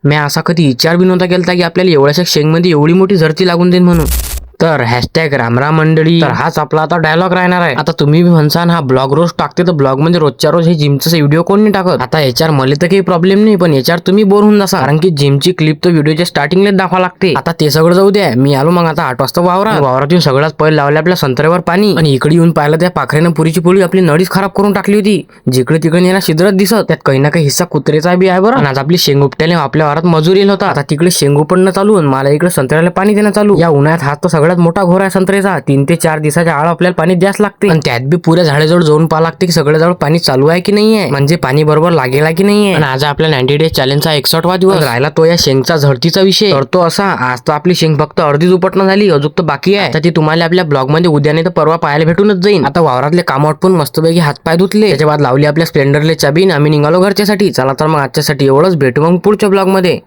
मी असा कधी विचार बी नव्हता केलता की आपल्याला एवढ्याशा शेंगमध्ये एवढी मोठी झरती लागून देईन म्हणून. तर हॅशटॅग रामराम मंडळी, तर हाच आपला आता डायलॉग राहणार आहे. आता तुम्ही बी म्हणसान हा ब्लॉग रोज टाकते, तर ब्लॉग म्हणजे रोजच्या रोज हे जिमचा व्हिडिओ कोण नाही टाकत. आता याच्यावर मला तर काही प्रॉब्लेम नाही, पण याच्यावर तुम्ही बोर होऊन जासा, कारण की जिमची क्लिप तर व्हिडिओच्या स्टार्टिंगलाच दाखवा लागते. आता ते सगळं जाऊ द्या, मी आलो मग आता 8 वाजता वावरात येऊन सगळ्यात पहिले लावले आपल्या संत्र्यावर पाणी, आणि इकडे येऊन पाहिलं त्या पाखरेनं पुरीची पोळी आपली नळीच खराब करून टाकली होती. जिकडे तिकडे याला शिद्रत दिसत, त्यात काही ना काही हिस्सा कुत्रेचा बी आहे बरं. आणि आज आपली शेंग उपट्याने आपल्या वावरात मजूर येईल होता. आता तिकडे शेंग उपडणं चालू आणि मला इकडे संत्र्याला पाणी देणं चालू. या उन्हाळ्यात हा तर सगळ्यात मोठा घोर आहे संत्र्याचा. 3 ते 4 दिवसाच्या आळ आपल्याला पाणी द्यास लागते, आणि त्यात बी पुऱ्या झाडाजवळ जाऊन पाहा लागते की सगळ्याजवळ पाणी चालू आहे की नाही आहे, म्हणजे पाणी बरोबर लागेला की नाही आहे. आणि आज आपल्या 90 डेज चॅलेंजचा 61वा दिवस राहिला. तो या शेंगचा झडतीचा विषय. तर तो असा, आज तर आपली शेंग फक्त अर्धीच उपटणं झाली, अजून तर बाकी आहे. आता ती तुम्हाला आपल्या ब्लॉग मध्ये उद्या नाही तर परवा पाहायला भेटूनच जाईल. आता वावरातले काम आटपून मस्तपैकी हातपाय धुतले, त्याच्या बाद लावली आपल्या स्प्लेंडरले चाबीन, आम्ही निघालो घरच्यासाठी. चला तर मग आजच्यासाठी एवढंच, भेटू मग पुढच्या ब्लॉग मध्ये.